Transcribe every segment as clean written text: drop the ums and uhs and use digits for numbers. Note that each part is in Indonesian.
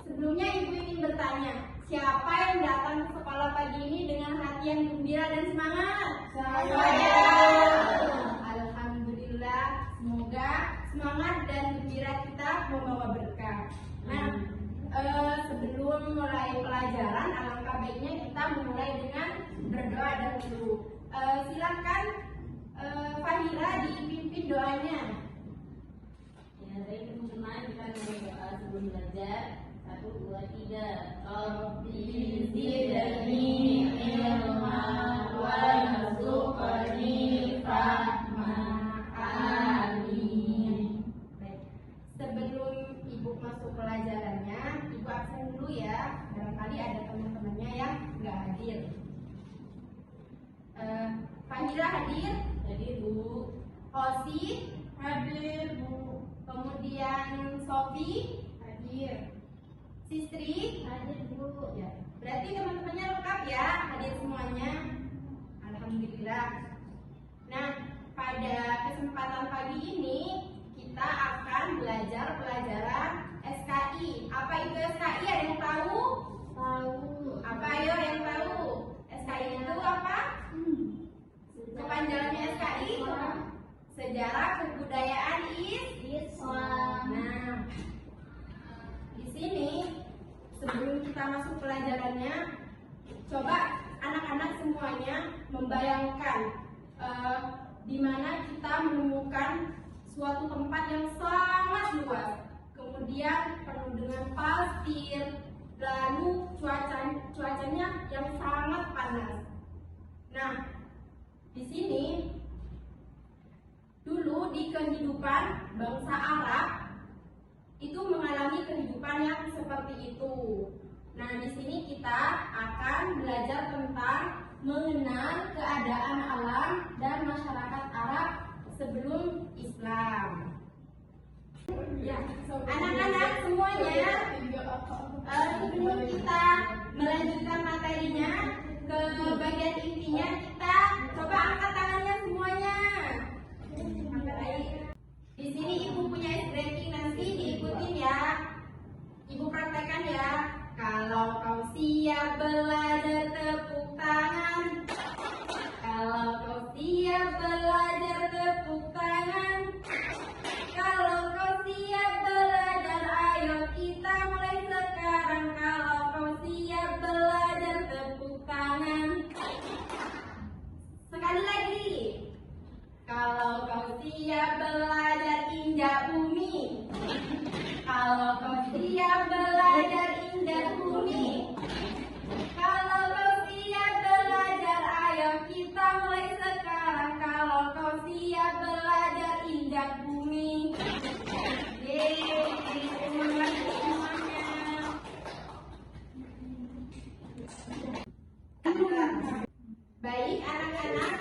Sebelumnya Ibu ingin bertanya, siapa yang datang ke sekolah pagi ini dengan hati yang gembira dan semangat? Saya. Alhamdulillah, semoga semangat dan gembira kita membawa berkah. Nah, sebelum mulai pelajaran, alangkah baiknya kita memulai dengan berdoa dahulu. Silakan Fahira dipimpin doanya. Ya, baik teman-teman, kita mulai doa sebelum belajar. 1, 2, 3. Rabbi zidni ilma warzuqni fahma. Amin. Baik. Sebelum Ibu masuk pelajarannya, Ibu absen dulu ya. Barangkali ada teman-temannya yang nggak hadir. Fahira hadir? Jadi Bu. Osi hadir, Bu. Kemudian Sofi hadir. Sistri Hadir Bu. ya. Berarti teman-temannya lengkap ya, hadir semuanya. Alhamdulillah. Nah, pada kesempatan pagi ini kita akan belajar pelajaran SKI. Apa itu SKI? Ada yang tahu? Tahu. Apa ayo yang tahu? SKI itu apa? Kepanjangannya SKI? Sejarah Kebudayaan Islam. Nah, di sini sebelum kita masuk pelajarannya, coba anak-anak semuanya membayangkan di mana kita menemukan suatu tempat yang sangat luas, kemudian penuh dengan pasir, lalu cuacanya yang sangat panas. Nah, di sini dulu di kehidupan bangsa Arab itu mengalami kehidupan yang seperti itu. Nah, di sini kita akan belajar tentang mengenal keadaan alam dan masyarakat Arab sebelum Islam. Ya, anak-anak semuanya, sebelum kita melanjutkan materinya ke bagian intinya, kita coba angkat tangannya semuanya. Di sini Ibu punya breaking, nanti diikutin ya. Ibu praktekkan ya. Kalau kau siap belajar tepuk tangan. Kalau kau siap belajar tepuk tangan. Kalau kau siap belajar, ayo kita mulai sekarang. Kalau kau siap belajar tepuk tangan. Sekali lagi. Kalau kau siap belajar injak bumi. Kalau kau siap belajar injak bumi. Kalau kau siap belajar, ayo kita mulai sekarang. Kalau kau siap belajar injak bumi. Yeay, terima kasih semuanya. Baik anak-anak,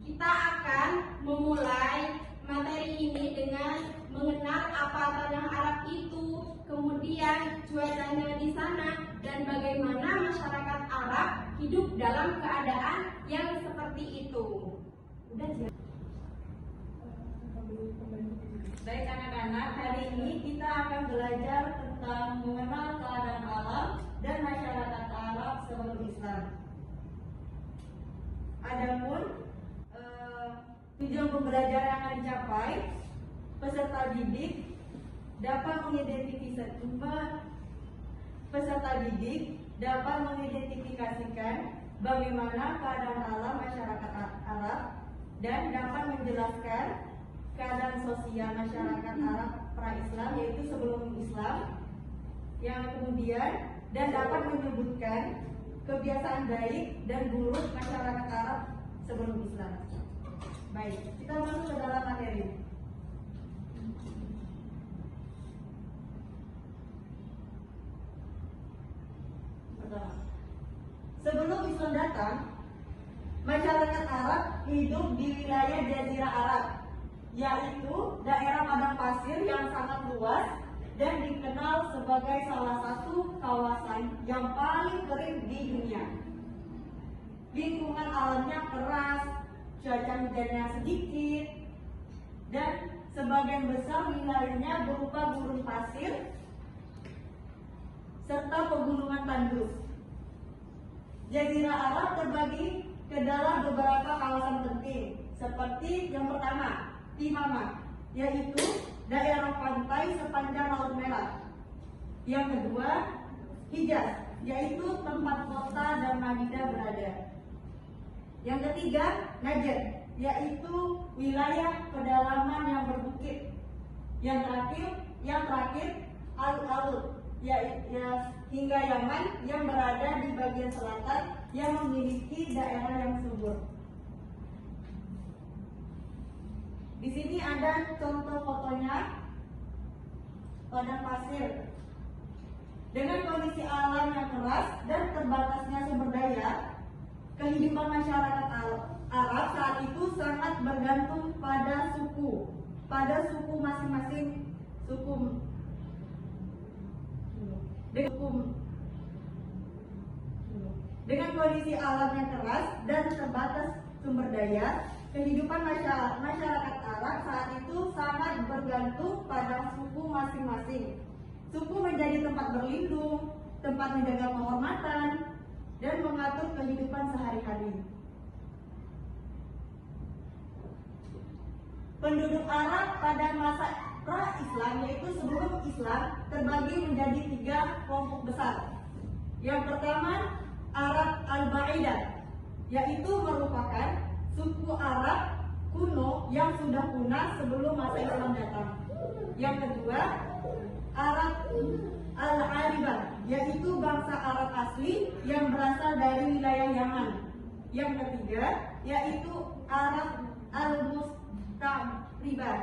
kita akan memulai materi ini dengan mengenal apa tanah Arab itu, kemudian cuacanya di sana, dan bagaimana masyarakat Arab hidup dalam keadaan yang seperti itu. Udah siap? Baik anak-anak, hari ini kita akan belajar tentang mengenal keadaan alam dan masyarakat Arab sebelum Islam. Adapun tujuan pembelajaran yang akan dicapai, peserta didik dapat mengidentifikasikan bagaimana keadaan alam masyarakat Arab dan dapat menjelaskan keadaan sosial masyarakat Arab pra-Islam, yaitu sebelum Islam, yang kemudian dan dapat menyebutkan kebiasaan baik dan buruk masyarakat Arab sebelum Islam. Baik, kita masuk ke dalam materi. Pertama, sebelum Islam datang, masyarakat Arab hidup di wilayah Jazirah Arab, yaitu daerah padang pasir yang sangat luas dan dikenal sebagai salah satu kawasan yang paling kering di dunia. Lingkungan alamnya keras, cuaca hujannya sedikit, dan sebagian besar wilayahnya berupa gurun pasir Andalus. Jazirah Arab terbagi ke dalam beberapa kawasan penting, seperti yang pertama, Timamah, yaitu daerah pantai sepanjang Laut Merah. Yang kedua, Hijaz, yaitu tempat kota dan Madinah berada. Yang ketiga, Najd, yaitu wilayah pedalaman yang berbukit. Yang terakhir, Al-Aud, hingga Yaman yang berada di bagian selatan yang memiliki daerah yang subur. Di sini ada contoh fotonya, padang pasir. Dengan kondisi alam yang keras dan terbatasnya sumber daya, kehidupan masyarakat Arab saat itu sangat bergantung pada suku masing-masing. Dengan kondisi alam yang keras dan terbatas sumber daya, kehidupan masyarakat Arab saat itu sangat bergantung pada suku masing-masing. Suku menjadi tempat berlindung, tempat menjaga kehormatan, dan mengatur kehidupan sehari-hari. Penduduk Arab pada masa pra-Islam, yaitu sebelum Islam, terbagi menjadi 3 kelompok besar. Yang pertama, Arab Al-Ba'idah, yaitu merupakan suku Arab kuno yang sudah punah sebelum masa Islam datang. Yang kedua, Arab Al-Aribah, yaitu bangsa Arab asli yang berasal dari wilayah Yaman. Yang ketiga, yaitu Arab Al-Mustamribah,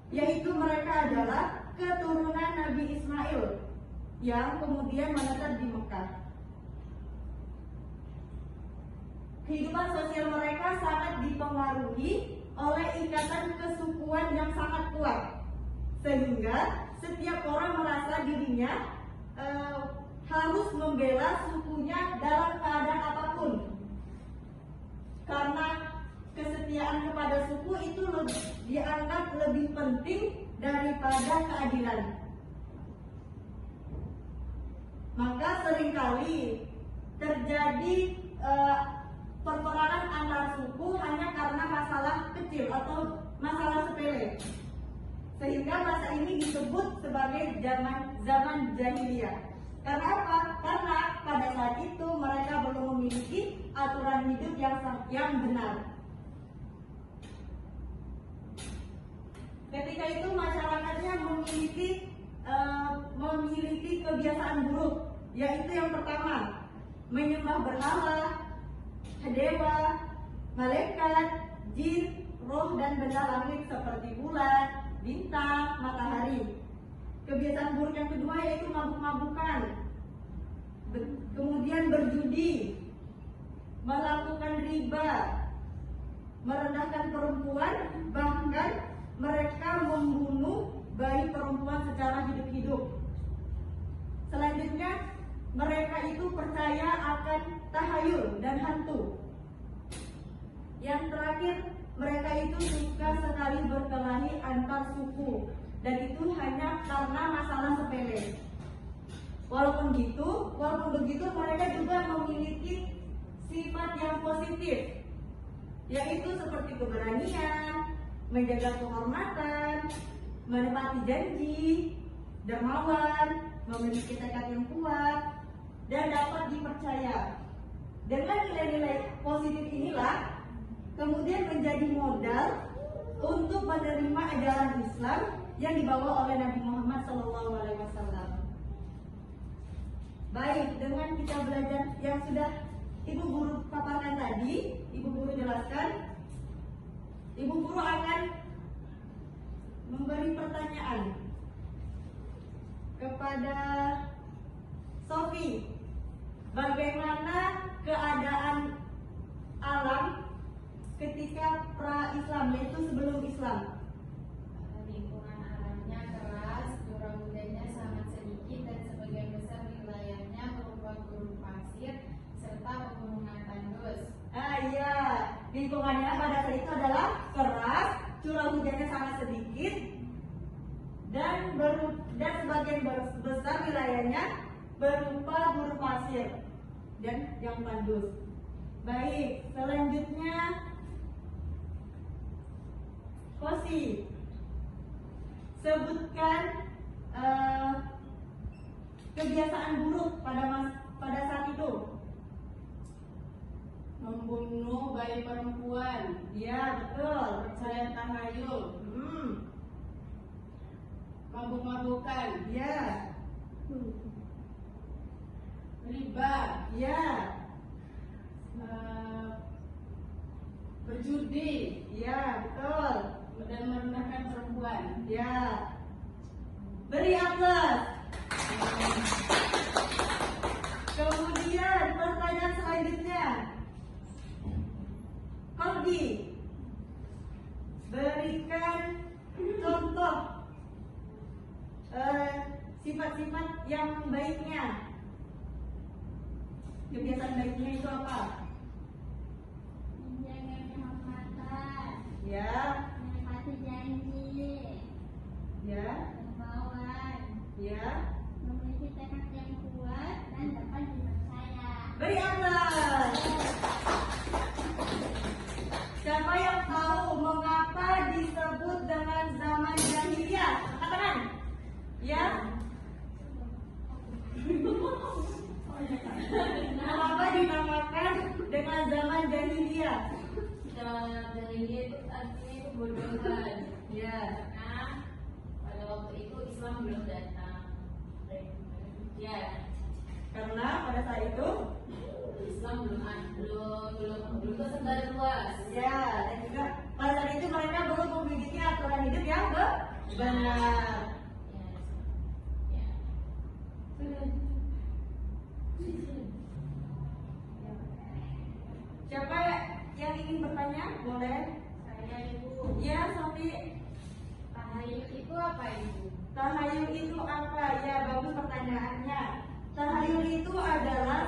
yaitu mereka adalah keturunan Nabi Ismail yang kemudian menetap di Mekah. Kehidupan sosial mereka sangat dipengaruhi oleh ikatan kesukuan yang sangat kuat, sehingga setiap orang merasa dirinya harus membela sukunya dalam keadaan apapun, karena kesetiaan kepada suku itu dianggap lebih penting daripada keadilan. Maka seringkali terjadi perperangan antar suku hanya karena masalah kecil atau masalah sepele, sehingga masa ini disebut sebagai zaman jahiliyah. Karena apa? Karena pada saat itu mereka belum memiliki aturan hidup yang benar. Ketika itu masyarakatnya memiliki kebiasaan buruk, yaitu yang pertama, menyembah berhala, dewa, malaikat, jin, roh, dan benda langit seperti bulan, bintang, matahari. Kebiasaan buruk yang kedua yaitu mabuk-mabukan, kemudian berjudi, melakukan riba, merendahkan perempuan, bahkan mereka membunuh bayi perempuan secara hidup-hidup. Selanjutnya, mereka itu percaya akan tahayul dan hantu. Yang terakhir, mereka itu suka sekali berkelahi antar suku, dan itu hanya karena masalah sepele. Walaupun begitu mereka juga memiliki sifat yang positif, yaitu seperti keberanian, menjaga kehormatan, menepati janji, dermawan, memiliki tekad yang kuat, dan dapat dipercaya. Dengan nilai-nilai positif inilah kemudian menjadi modal untuk menerima ajaran Islam yang dibawa oleh Nabi Muhammad SAW. Baik, dengan kita belajar yang sudah Ibu Guru paparkan tadi, Ibu Guru jelaskan, Ibu Guru akan memberi pertanyaan kepada Sofi. Bagaimana keadaan alam ketika pra-Islam, yaitu sebelum Islam? Lingkungan alamnya keras, curah hujannya sangat sedikit, dan sebagian besar wilayahnya berupa gurun pasir serta pegunungan tandus. Iya, lingkungannya pada saat itu adalah keras, curah hujannya sangat sedikit, dan sebagian besar wilayahnya berupa gurun pasir dan yang tandus. Baik, selanjutnya Kosi, sebutkan kebiasaan buruk pada saat itu. Membunuh bayi perempuan, Ya, betul. percaya tahayul, mabuk-mabukan, Ya, riba, ya, berjudi, ya, betul. dan merendahkan perempuan. Ya. Beri aplaus. Kemudian pertanyaan selanjutnya. Korbi, berikan contoh sifat-sifat yang baiknya. Kebiasaan baiknya itu apa? Menjaga kehormatan, Ya, menepati janji, ya, dermawan, ya. memiliki tekad yang kuat dan dapat dipercaya. Beri aplaus. Siapa yang tahu mengapa disebut dengan zaman jahiliyah? Katakan. Ya. Mengapa dinamakan dengan zaman jahiliyah? Jahiliyah itu artinya kebodohan. Ya. Karena pada waktu itu Islam belum datang. Ya, Karena pada saat itu, Islam belum tersebar luas. ya, dan juga pada saat itu mereka belum memiliki aturan hidup yang benar. Ya. Siapa yang ingin bertanya? Boleh. Saya Ibu. Ya, Sofi. Tahayul itu apa Ibu? Tahayul itu apa? Ya, bagus pertanyaannya. Tahayul itu adalah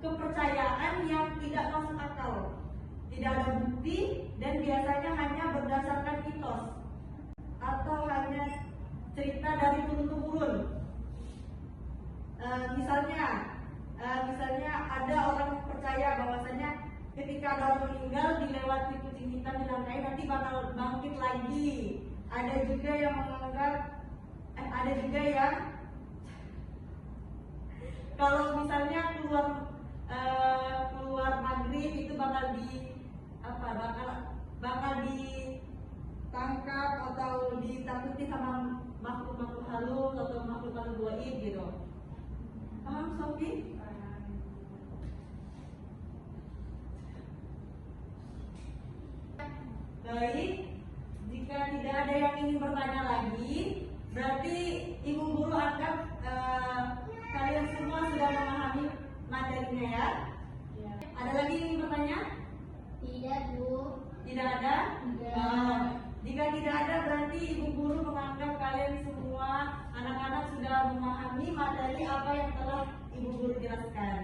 kepercayaan yang tidak masuk akal, tidak ada bukti, dan biasanya hanya berdasarkan mitos atau hanya cerita dari turun-temurun. Misalnya ada orang percaya bahwasanya ketika ada orang meninggal dilewati kucing hitam dilangkai nanti bakal bangkit lagi. Ada juga yang menganggap ada juga yang kalau misalnya keluar maghrib itu bakal ditangkap atau ditakuti sama makhluk-makhluk halus atau makhluk-makhluk gaib gitu. Paham, Sofi? Baik, jika tidak ada yang ingin bertanya lagi, berarti Ibu Guru anggap kalian semua sudah memahami materinya ya. Ada lagi yang ingin bertanya? Tidak Bu. Tidak ada? Tidak. Jika tidak ada, berarti Ibu Guru menganggap kalian semua anak-anak sudah memahami materi apa yang telah Ibu Guru jelaskan.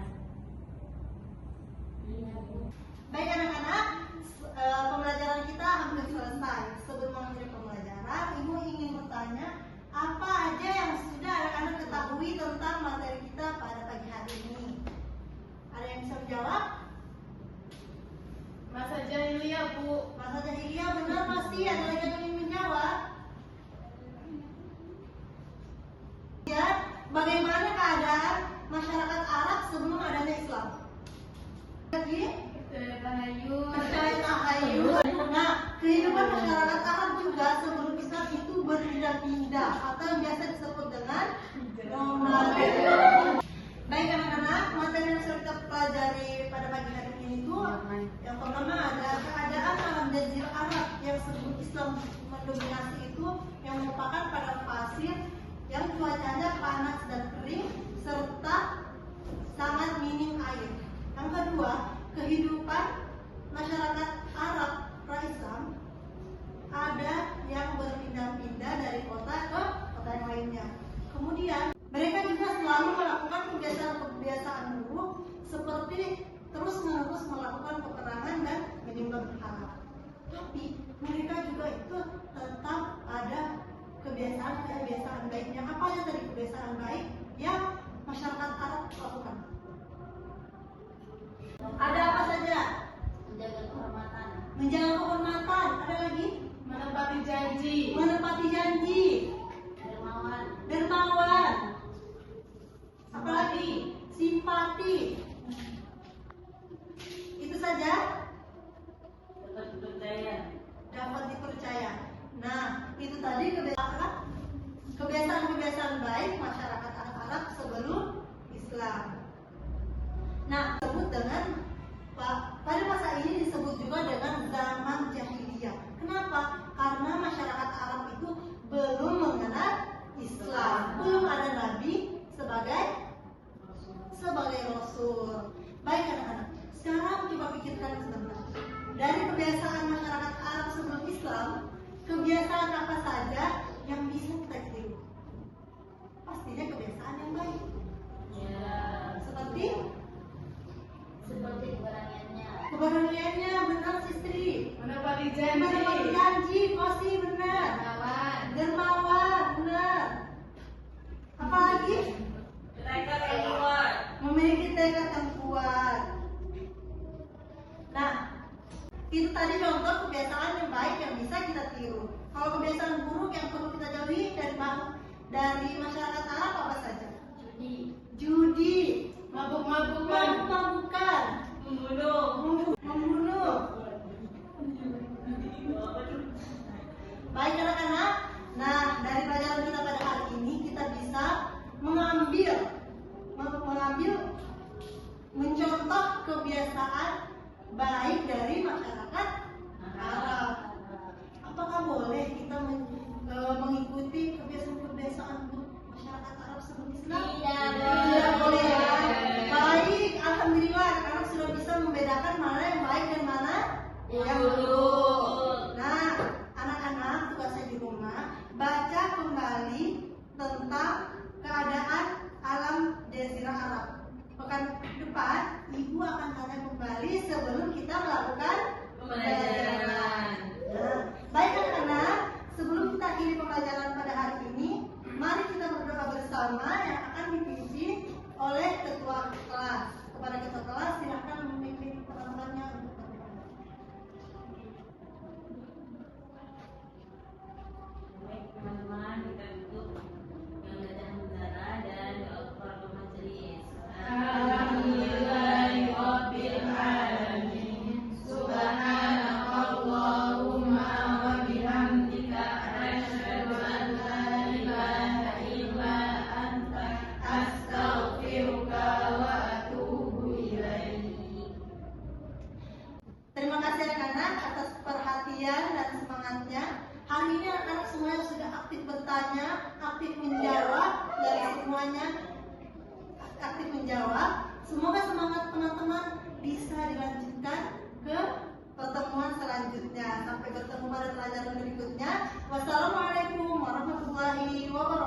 Iya Bu. Baik anak-anak, pembelajaran kita hampir selesai. Sebelum mengakhiri pembelajaran, Ibu ingin bertanya apa aja yang sudah anak-anak ketahui tentang materi kita pada pagi hari ini. Ada yang bisa menjawab? Masa jahiliyah, Bu. Masa jahiliyah benar pasti. Ada lagi yang ingin menjawab? Ya, bagaimana keadaan masyarakat Arab sebelum adanya Islam? Lagi? Tahayul. Percaya tahayul. Nah, kehidupan masyarakat Arab juga sebelum Islam itu berpindah-pindah atau yang biasa disebut dengan nomaden. Baik anak-anak, materi yang sudah kita pelajari pada pagi hari ini itu yang pertama ada keadaan alam jazirah Arab yang sebelum Islam mendominasi itu yang merupakan padang pasir yang cuacanya panas dan kering serta sangat minim air. Yang kedua, kehidupan masyarakat Arab pra-Islam ada yang berpindah-pindah dari kota ke kota yang lainnya. Kemudian mereka juga selalu melakukan kebiasaan buruk seperti terus-menerus melakukan peperangan dan menyembah berhala. Tapi mereka juga itu tetap ada kebiasaan baiknya. Apa yang tadi kebiasaan baik? Yang pikirkan sebentar. Dari kebiasaan masyarakat Arab sebelum Islam, kebiasaan apa saja yang bisa kita tiru? Pastinya kebiasaan yang baik. Seperti keberaniannya, benar istri. Menepati Menepati janji, kosi benar. Dermawan, benar. Apalagi? Memiliki tekad yang kuat. Nah, itu tadi contoh kebiasaan yang baik yang bisa kita tiru. Kalau kebiasaan buruk yang perlu kita jauhi dari masyarakat Arab apa saja? Judi, mabuk-mabukan, membunuh. Baik anak-anak, nah dari pelajaran kita pada hari ini kita bisa mencontoh kebiasaan baik dari masyarakat Arab. Apakah boleh kita mengikuti kebiasaan-kebiasaan masyarakat Arab sebelum Islam? Tidak boleh ya. Baik, alhamdulillah anak-anak sudah bisa membedakan mana yang baik dan mana yang buruk. Nah, anak-anak tugasnya di rumah baca kembali tentang keadaan alam Jazirah Arab. Pekan depan ibu akan tanya kembali sebelum kita melakukan pembelajaran. Nah, baik anak-anak, sebelum kita akhiri pembelajaran pada hari ini, mari kita berdoa bersama yang akan dipimpin oleh ketua kelas. Kepada ketua kelas, silakan memimpin teman-temannya untuk berdoa. Baik teman-teman, kita tutup yang bacaan mudara dan doa kepada majelis. Alhamdulillahirabbil alamin. Subhanakallahumma wa bihamdika asyhadu an la ilaha illa anta astaghfiruka wa atubu ilaik. Terima kasih anak-anak atas perhatian dan semangatnya. Hari ini anak-anak semuanya sudah aktif bertanya, aktif menjawab, dan semuanya aktif menjawab. Semoga semangat teman-teman bisa dilanjutkan ke pertemuan selanjutnya. Sampai bertemu pada pelajaran berikutnya. Wassalamualaikum warahmatullahi wabarakatuh.